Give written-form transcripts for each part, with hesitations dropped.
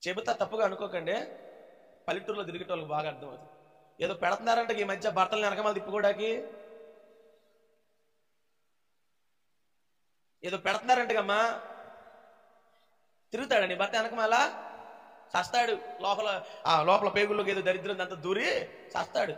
చెబుతా తప్పుగా అనుకోకండి. పల్లెటూరులో తిరిగేటోళ్ళకి బాగా అర్థమవుతుంది. ఏదో పెడుతున్నారంటే ఈ మధ్య భర్తలు వెనకమాల తిప్పుకోవడానికి ఏదో పెడుతున్నారంటగమ్మా. తిరుగుతాడు నీ భర్త వెనకమాల, చస్తాడు. లోపల పేగుల్లోకి ఏదో దరిద్రం అంతా దూరి చస్తాడు.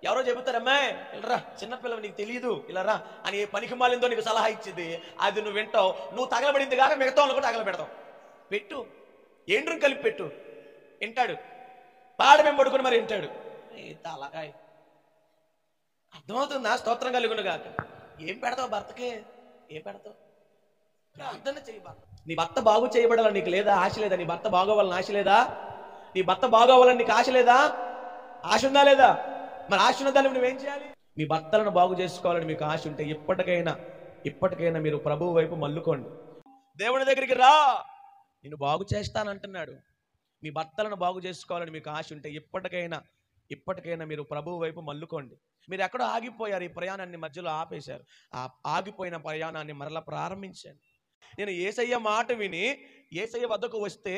ఎవరో చెబుతారమ్మా ఇలారా, చిన్నపిల్లలు నీకు తెలియదు ఇలారా అని ఏ పనికి మాలిందో నీకు సలహా ఇచ్చింది. అది నువ్వు వింటావు. నువ్వు తగలబడింది కాక మిగతా వాళ్ళు కూడా తగలబెడతావు. పెట్టు, ఏండ్రం కలిపి పెట్టు, వింటాడు. పాడమేం పడుకుని మరి వింటాడు. తలకాయ అర్థమవుతుందా? స్తోత్రం కలుగును గాక. ఏం పెడతావు భర్తకి? ఏం పెడతావు? ప్రార్థన చేయి. నీ భర్త బాగు చేయబడాలని నీకు లేదా ఆశ లేదా? నీ భర్త బాగోవాలని ఆశ లేదా? నీ భర్త బాగోవాలని నీకు ఆశ లేదా? ఆశ ఉందా లేదా? మరి ఆశ ఉన్నదాన్ని నువ్వేం చేయాలి? మీ భర్తలను బాగు చేసుకోవాలని మీకు ఆశ ఉంటే ఇప్పటికైనా మీరు ప్రభువు వైపు మల్లుకోండి. దేవుని దగ్గరికి రా, నిన్ను బాగు చేస్తానంటున్నాడు. మీ భర్తలను బాగు చేసుకోవాలని మీకు ఆశ ఉంటే ఇప్పటికైనా మీరు ప్రభువు వైపు మల్లుకోండి. మీరు ఎక్కడో ఆగిపోయారు, ఈ ప్రయాణాన్ని మధ్యలో ఆపేశారు. ఆ ఆగిపోయిన ప్రయాణాన్ని మరలా ప్రారంభించండి. నేను యేసయ్య మాట విని యేసయ్య వద్దకు వస్తే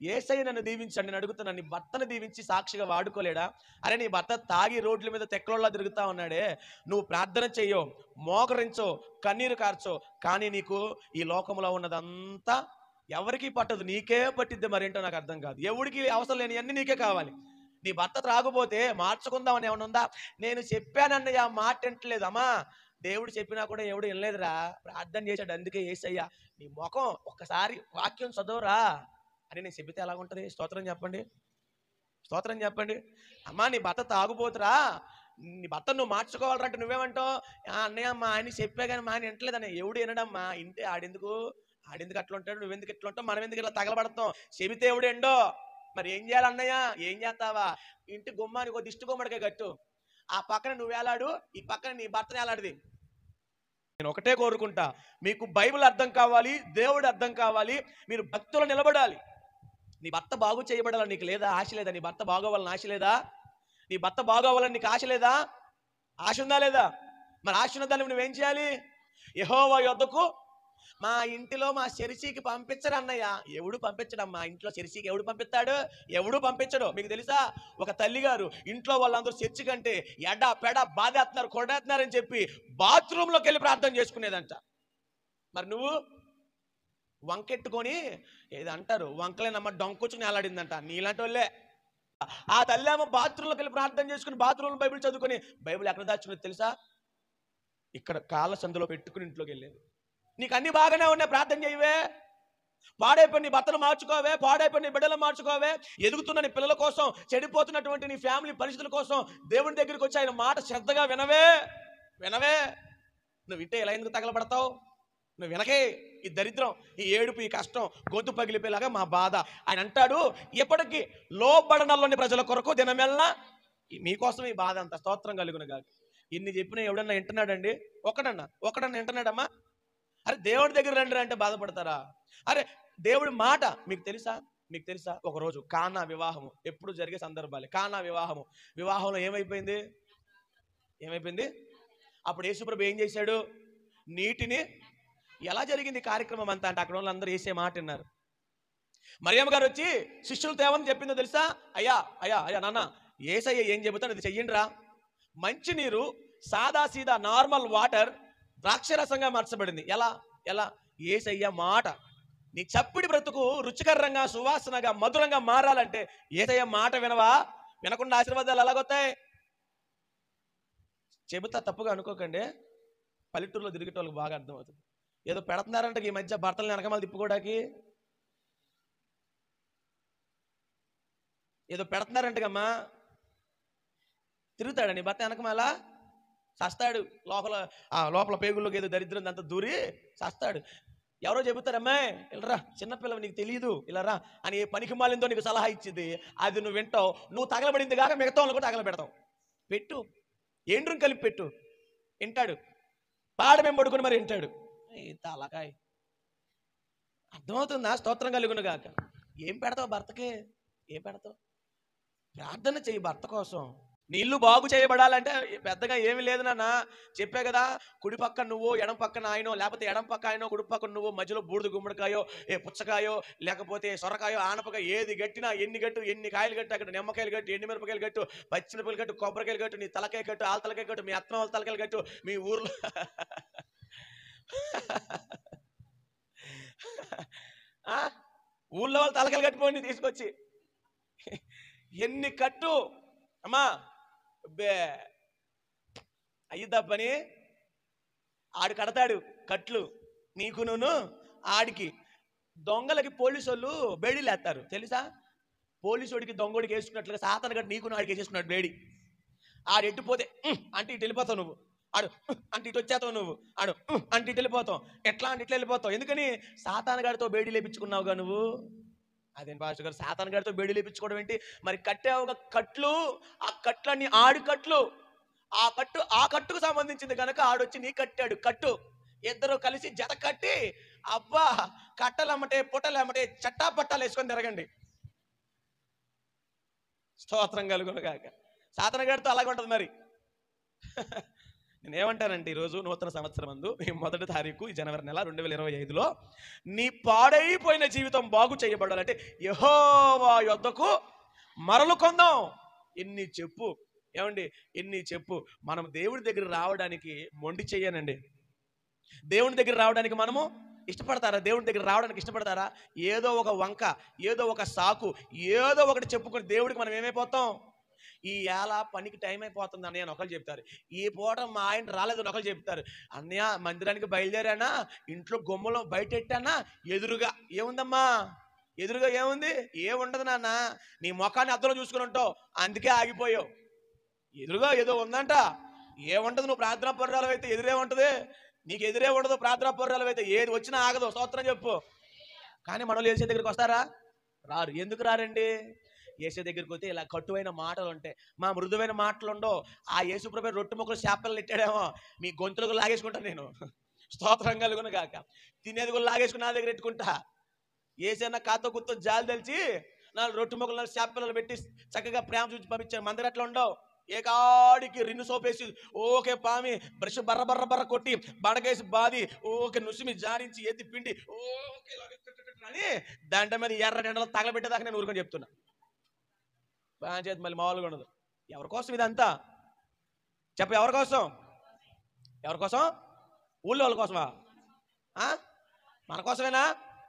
యేసయ్య నన్ను దీవించండి నేను అడుగుతున్నాను. నీ భర్తను దీవించి సాక్షిగా వాడుకోలేడా? అరే నీ భర్త తాగి రోడ్ల మీద తెక్కలోలా తిరుగుతా ఉన్నాడే, నువ్వు ప్రార్థన చెయ్యో, మోకరించో, కన్నీరు కార్చో, కానీ నీకు ఈ లోకంలో ఉన్నదంతా ఎవరికి పట్టదు, నీకే పట్టిద్ది. మరేంటో నాకు అర్థం కాదు. ఎవరికి అవసరం లేని అన్ని నీకే కావాలి. నీ భర్త త్రాగుపోతే మార్చుకుందామని ఏమన్నా ఉందా? నేను చెప్పానన్నయ్య మాట వింటలేదు. అమ్మా దేవుడు చెప్పినా కూడా ఎవడు వినలేదురా, ప్రార్థన చేశాడు అందుకే యేసయ్య నీ ముఖం ఒక్కసారి వాక్యం చదవరా అని నేను చెబితే ఎలాగుంటుంది? స్తోత్రం చెప్పండి, స్తోత్రం చెప్పండి. అమ్మా నీ భర్త తాగుపోతురా, నీ భర్త నువ్వు మార్చుకోవాలంటే నువ్వేమంటావు? అన్నయ్య మా ఆయన చెప్పా కానీ మా ఆయన వింటలేదన్న. ఎవడు వినడమ్మా, ఇంటే ఆడెందుకు అట్లా ఉంటాడు, నువ్వెందుకు ఇట్లా ఉంటావు, మనం ఎందుకు ఇట్లా తగలబడతాం? చెబితే ఎవడు ఎండో. మరి ఏం చేయాలి అన్నయ్య? ఏం చేస్తావా? ఇంటి గుమ్మానికి ఒక దిష్టి గుమ్మడికే కట్టు. ఆ పక్కన నువ్వు వేలాడు, ఈ పక్కన నీ భర్తను వేలాడిది. నేను ఒకటే కోరుకుంటా, మీకు బైబిల్ అర్థం కావాలి, దేవుడు అర్థం కావాలి, మీరు భక్తులు నిలబడాలి. నీ భర్త బాగు చేయబడాలని నీకు లేదా ఆశ లేదా? నీ భర్త బాగోవాలని ఆశ లేదా? నీ భర్త బాగోవాలని నీకు ఆశ లేదా? ఆశ ఉందా లేదా? మరి ఆశ ఉన్నదాన్ని నువ్వేం చేయాలి? యెహోవా యొద్దకు మా ఇంటిలో మా చర్చికి పంపించరు అన్నయ్య. ఎవడు పంపించడమ్మా ఇంట్లో చర్చికి? ఎవడు పంపిస్తాడు? ఎవడు పంపించడు. మీకు తెలుసా, ఒక తల్లిగారు ఇంట్లో వాళ్ళందరూ చర్చి కంటే ఎడ పెడ బాధేస్తున్నారు, కొడేస్తున్నారని చెప్పి బాత్రూంలోకి వెళ్ళి ప్రార్థన చేసుకునేదంట. మరి నువ్వు వంకెట్టుకొని ఏది అంటారు, వంకలేనమ్మ డొంకొచ్చుకుని వేలాడిందంట. నీలాంటి వాళ్ళే. ఆ తల్లి ఏమో బాత్రూంలోకి వెళ్ళి ప్రార్థన చేసుకుని బాత్రూంలో బైబిల్ చదువుకొని, బైబిల్ ఎక్కడ దాచుకునేది తెలుసా? ఇక్కడ కాళ్ళ సందులో పెట్టుకుని ఇంట్లోకి వెళ్ళేది. నీకు అన్ని బాగానే ఉన్నాయి, ప్రార్థన చేయవే. పాడైపోయి నీ భర్తను మార్చుకోవే, పాడైపోయి నీ బిడ్డలు మార్చుకోవే. ఎదుగుతున్న నీ పిల్లల కోసం, చెడిపోతున్నటువంటి నీ ఫ్యామిలీ పరిస్థితుల కోసం దేవుని దగ్గరికి వచ్చి ఆయన మాట శ్రద్ధగా వినవే. నువ్వు వింటే ఎలా ఎందుకు తగలబడతావు? నువ్వు వినకే. ఈ దరిద్రం, ఈ ఏడుపు, ఈ కష్టం గొంతు పగిలిపోయేలాగా మా బాధ. ఆయన అంటాడు, ఇప్పటికీ లోబడనల్లోని ప్రజల కొరకు దినమెల్లా మీకోసం ఈ బాధ అంత. స్తోత్రం కలుగును గాక. ఇన్ని చెప్పినా ఎవడన్నా వింటున్నాడండి? ఒకడన్నా వింటున్నాడమ్మా? అరే దేవుడి దగ్గర రండి అంటే బాధపడతారా? అరే దేవుడి మాట మీకు తెలుసా ఒకరోజు కానా వివాహము, ఎప్పుడు జరిగే సందర్భాలే. కానా వివాహంలో ఏమైపోయింది? అప్పుడు యేసుప్రభు ఏం చేశాడు? నీటిని ఎలా జరిగింది కార్యక్రమం అంతా అంటే అక్కడ వాళ్ళందరూ వేసే మాట విన్నారు. మరియమ్మ గారు వచ్చి శిష్యులతో ఏమని చెప్పిందో తెలుసా? అయ్యా నాన్న, యేసయ్య ఏం చెబుతాడు అది చెయ్యండిరా. మంచి నీరు సాదా సీదా నార్మల్ వాటర్ ద్రాక్షరసంగా మార్చబడింది. ఎలా? యేసయ్య మాట. నీ చప్పిడి బ్రతుకు రుచికరంగా, సువాసనగా, మధురంగా మారాలంటే యేసయ్య మాట వినవా? వినకుండా ఆశీర్వాదాలు ఎలాగొస్తాయి? చెబుతా తప్పుగా అనుకోకండి. పల్లెటూరులో తిరిగేటోళ్ళకి బాగా అర్థమవుతుంది. ఏదో పెడుతున్నారంటే ఈ మధ్య భర్తలను వెనకమాల తిప్పుకోవడానికి ఏదో పెడుతున్నారంటగమ్మా. తిరుగుతాడు నీ భర్త వెనకమాల, చస్తాడు. లోపల పేగుల్లోకి ఏదో దరిద్రం అంతా దూరి చస్తాడు. ఎవరో చెబుతారమ్మా ఇలారా, చిన్నపిల్లలు నీకు తెలియదు ఇలారా అని ఏ పనికి మాలిందో నీకు సలహా ఇచ్చింది. అది నువ్వు వింటావు. నువ్వు తగలబడింది కాక మిగతా వాళ్ళు కూడా తగలబెడతావు. పెట్టు, ఏండ్రం కలిపి పెట్టు, వింటాడు. పాడమేం పడుకుని మరి వింటాడు. తలకాయ అర్థమవుతుందా? స్తోత్రం కలుగును గాక. ఏం పెడతావు భర్తకి? ఏం పెడతావు? ప్రార్థన చెయ్యి భర్త కోసం. నీ ఇల్లు బాగు చేయబడాలంటే పెద్దగా ఏమీ లేదు నాన్న. చెప్పే కదా, కుడి పక్క నువ్వు ఎడం పక్కన ఆయనో, లేకపోతే ఎడం పక్క ఆయనో కుడి పక్కన నువ్వు, మధ్యలో బూడిద గుమ్మడికాయో పుచ్చకాయో లేకపోతే సొరకాయో ఆనపకాయ ఏది గట్టినా ఎన్ని కాయలు గట్టు, అక్కడ నిమ్మకాయలు గట్టు, ఎండు మిరపకాయలు గట్టు, పచ్చిమిరపకాయలు గట్టు, కొబ్బరికాయలు గట్టు, నీ తలకాయ కట్టు, ఆల తలకాయ కట్టు, మీ అత్తన వాళ్ళ తలకాయలు గట్టు, మీ ఊర్లో ఊళ్ళో వాళ్ళు తలకాయలు కట్టిపోయి తీసుకొచ్చి ఎన్ని కట్టు అమ్మా బే అయ్యిద్దా పని. ఆడు కడతాడు కట్లు నీకును ఆడికి. దొంగలకి పోలీసు వాళ్ళు బేడీలు వేస్తారు తెలుసా? పోలీసుడికి దొంగోడికి వేసుకున్నట్లుగా సాతాను గట్టు నీకును ఆడికి వేసేసుకున్నాడు బేడి. ఆడు ఎట్టిపోతే అంటే ఇటు వెళ్ళిపోతావు నువ్వు, ఆడు అంటే ఇటు వచ్చేస్తావు నువ్వు, ఆడు అంటే ఇటు వెళ్ళిపోతావు, ఎట్లా అంటే ఇట్లా వెళ్ళిపోతావు. ఎందుకని? సాతాను గాడితో బేడీ లేపించుకున్నావుగా నువ్వు. అదేంటి పాస్టర్ గారు సాతాను గారితో బేడీ లేపించుకోవడం ఏంటి? మరి కట్టావుగా కట్లు, ఆ కట్లన్నీ ఆడి కట్లు, ఆ కట్టుకు సంబంధించింది కనుక ఆడొచ్చి నీ కట్టాడు కట్టు. ఇద్దరు కలిసి జత కట్టి అబ్బా కట్టలమ్మటే పుట్టలమ్మటే చట్టా పట్టాలు వేసుకొని తిరగండి. స్తోత్రం కలుగును గాక. సాతాను గారితో అలాగే ఉంటుంది మరి. నేనేమంటానంటే ఈరోజు నూతన సంవత్సరం అందు ఈ 1వ తారీఖు ఈ జనవరి నెల 2025లో నీ పాడైపోయిన జీవితం బాగు చేయబడాలంటే యెహోవా యొద్దకు మరలు కొందాం. ఎన్ని చెప్పు ఏమండి, ఎన్ని చెప్పు. మనం దేవుడి దగ్గర రావడానికి మొండి చెయ్యనండి. దేవుని దగ్గర రావడానికి మనము ఇష్టపడతారా? దేవుని దగ్గర రావడానికి ఇష్టపడతారా? ఏదో ఒక వంక, ఏదో ఒక సాకు, ఏదో ఒకటి చెప్పుకొని దేవుడికి మనం ఏమైపోతాం? ఈ ఏళ పనికి టైం అయిపోతుంది అన్నయ్య అని ఒకరు చెప్తారు. ఈ పూట మా ఆయన రాలేదని ఒకరు చెప్తారు. అన్నయ్య మందిరానికి బయలుదేరానా, ఇంట్లో గుమ్మలో బయట ఎట్టానా, ఎదురుగా ఏముందమ్మా, ఎదురుగా ఏముంది? ఏముండదు నాన్న, నీ ముఖాన్ని అద్దంలో చూసుకుని ఉంటావు, అందుకే ఆగిపోయావు. ఎదురుగా ఏదో ఉందంట, ఏముంటది? నువ్వు ప్రార్థనా పర్రాలు అయితే ఎదురే ఉంటుంది, నీకు ఎదురే ఉండదు. ప్రార్థనా పర్రాలు అయితే ఏది వచ్చినా ఆగదు. స్తోత్రం చెప్పు. కానీ మనోళ్ళు యేసే దగ్గరికి వస్తారా? రారు. ఎందుకు రారండి? యేసే దగ్గరికి వస్తే ఇలా కట్టువైన మాటలు ఉంటాయి, మా మృదువైన మాటలు ఉండవు. ఆ యేసుప్రభు రొట్టె ముక్కలు చేపలు ఎట్టాడేమో మీ గొంతులకు లాగేసుకుంటాను నేను. స్తోత్రం కలుగును గాక. తినేది కూడా లాగేసుకుని నా దగ్గర పెట్టుకుంటా. ఏసైనా కాతో గుర్తు జాలి తెలిసి నా రొట్టె ముక్కలు చేపలు పెట్టి చక్కగా ప్రేమ చూసి పంపించాను. మందిరం ఎట్లా ఉండవు, ఏ కాడికి రిన్ను సోపేసి ఓకే పామి బ్రష్ బర్ర కొట్టి బడకేసి బాది ఓకే నుసిమి జాడించి ఎత్తి పిండి ఓకే అని దండ మీద ఎర్ర ఎండలో తగలబెట్టేదాకా నేను ఊరుకొని చెప్తున్నా. చేతి మళ్ళీ మామూలుగా ఉండదు. ఎవరి కోసం ఇదంతా చెప్ప? ఎవరి కోసం? ఎవరి కోసం? ఊళ్ళో వాళ్ళ కోసమా? మన కోసమేనా?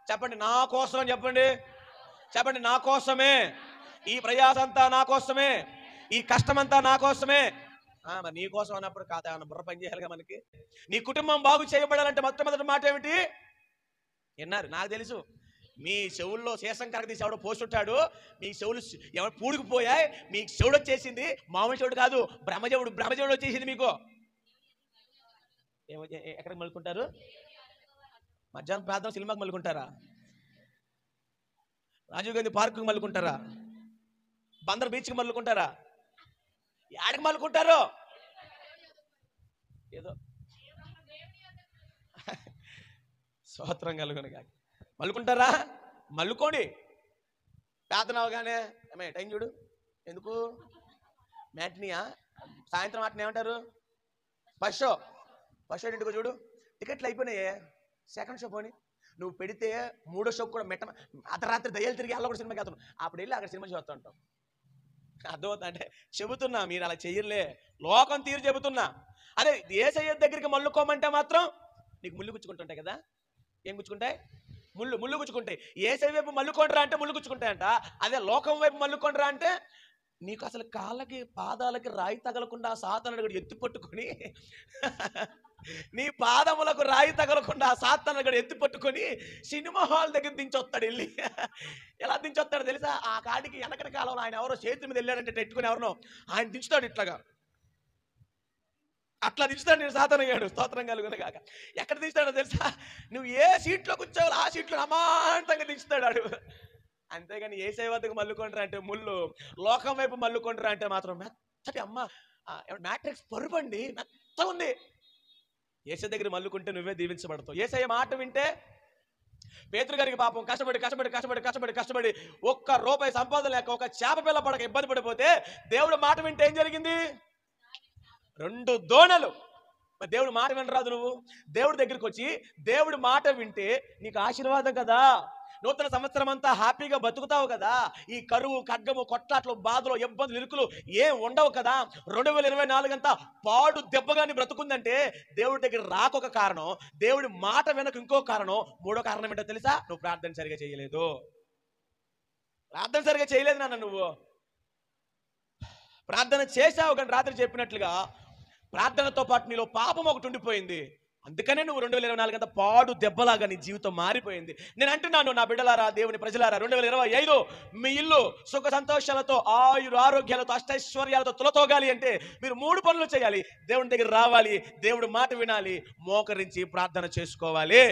చెప్పండి. నా కోసం అని చెప్పండి. చెప్పండి, నా కోసమే. ఈ ప్రయాస అంతా నా కోసమే, ఈ కష్టమంతా నా కోసమే. మరి నీ కోసం అన్నప్పుడు కాదా ఏమన్నా బుర్ర పని చేయాలిగా మనకి. నీ కుటుంబం బాగు చేయబడాలంటే మొట్టమొదటి మాట ఏమిటి విన్నారు? నాకు తెలుసు మీ చెవుల్లో శేషం కరగ తీసి ఎవడో పోస్తుంటాడు, మీ చెవులు ఎవరు పూడుకుపోయాయి, మీకు చెవుడు వచ్చేసింది. మామూలు చెవుడు కాదు, బ్రహ్మజవుడు వచ్చేసింది మీకు. ఎక్కడికి మలుకుంటారు? మధ్యాహ్నం ప్రార్థన సినిమాకి మలుకుంటారా? రాజీవ్ గాంధీ పార్కుకి మలుకుంటారా? బందర్ బీచ్కి మలుకుంటారా? ఎక్కడికి మలుకుంటారు? ఏదో స్తోత్రం కలుగును గాక. మలుకుంటారా? మల్లుకోండి. ప్రార్థన అవగానే ఏమే టైం చూడు, ఎందుకు మ్యాట్నియా సాయంత్రం ఆటని ఏమంటారు? ఫస్ట్ షో ఇంటికి చూడు, టికెట్లు అయిపోయినాయే, సెకండ్ షో పోని. నువ్వు పెడితే 3వ షో కూడా అర్ధరాత్రి దయ్యాలు తిరిగి అలా కూడా సినిమాకి వెళ్తాను, అప్పుడు వెళ్ళి అక్కడ సినిమా చూస్తూ ఉంటాం. అర్థమవుతుంది అంటే చెబుతున్నా, మీరు అలా చెయ్యలే, లోకం తీరు చెబుతున్నా. అదే యేసయ్య దగ్గరికి మల్లుకోమంటే మాత్రం నీకు ముళ్ళు గుచ్చుకుంటుంటాయి కదా. ఏం గుచ్చుకుంటాయి? ముళ్ళు గుచ్చుకుంటాయి. యేసయ్య వైపు మల్లుకొండ్రా అంటే ముళ్ళు గుచ్చుకుంటాయంట. అదే లోకం వైపు మల్లుకొండ్రా అంటే నీకు అసలు కాళ్ళకి పాదాలకి రాయి తగలకుండా సాతానుడు కూడా ఎత్తి పట్టుకొని నీ పాదములకు రాయి తగలకుండా సాతానుడు కూడా ఎత్తి పట్టుకొని సినిమా హాల్ దగ్గర దించొస్తాడు. వెళ్ళి ఎలా దించొస్తాడు తెలుసా? ఆ కాడికి వెనకటి కాలంలో ఆయన ఎవరో చేతి మీద వెళ్ళాడంటే పెట్టుకుని ఎవరినో ఆయన దించుతాడు ఇట్లాగా, అట్లా దించుతాడు. నేను సాతాను అయ్యాడు. స్తోత్రం కలుగును గాక. ఎక్కడ దించుతాడో తెలుసా? నువ్వు ఏ సీట్లో కూర్చోవాలి ఆ సీట్లో అమాంతంగా దించుతాడు ఆడు. అంతేగాని యేసయ్య వద్దకు మల్లుకొండ్రా అంటే ముళ్ళు, లోకం వైపు మల్లుకొండ్రా అంటే మాత్రం మెత్తటి అమ్మ మ్యాట్రిక్స్ పరుపండి, మెత్త ఉంది. యేసయ్య దగ్గర మల్లుకుంటే నువ్వే దీవించబడతావు. యేసయ్య మాట వింటే పేతురు గారికి పాపం కష్టపడి ఒక్క రూపాయి సంపాదన లేక ఒక చేప పిల్ల పడక ఇబ్బంది పడిపోతే దేవుడు మాట వింటే ఏం జరిగింది? 2 దోణలు. మరి దేవుడు మాట వినరాదు నువ్వు? దేవుడి దగ్గరికి వచ్చి దేవుడి మాట వింటే నీకు ఆశీర్వాదం కదా. నూతన సంవత్సరం అంతా హ్యాపీగా బతుకుతావు కదా. ఈ కరువు, ఖడ్గము, కొట్లాట్లు, బాధలు, ఇబ్బందులు, ఇరుకులు ఏం ఉండవు కదా. 2024 అంతా పాడు దెబ్బగాని బ్రతుకుందంటే దేవుడి దగ్గర రాకొక కారణం, దేవుడి మాట వెనక ఇంకో కారణం, మూడో కారణం ఏంటో తెలుసా? నువ్వు ప్రార్థన సరిగా చేయలేదు. ప్రార్థన సరిగా చేయలేదు నాన్న. నువ్వు ప్రార్థన చేశావు కానీ రాత్రి చెప్పినట్లుగా ప్రార్థనతో పాటు నీలో పాపం ఒకటి ఉండిపోయింది. అందుకనే నువ్వు 2024 అంతా పాడు దెబ్బలాగా నీ జీవితం మారిపోయింది. నేను అంటున్నాను నా బిడ్డలారా, దేవుని ప్రజలారా, 2025 మీ ఇల్లు సుఖ సంతోషాలతో, ఆయుర ఆరోగ్యాలతో, అష్టైశ్వర్యాలతో తులతోగాలి అంటే మీరు 3 పనులు చేయాలి. దేవుని దగ్గర రావాలి, దేవుడి మాట వినాలి, మోకరించి ప్రార్థన చేసుకోవాలి.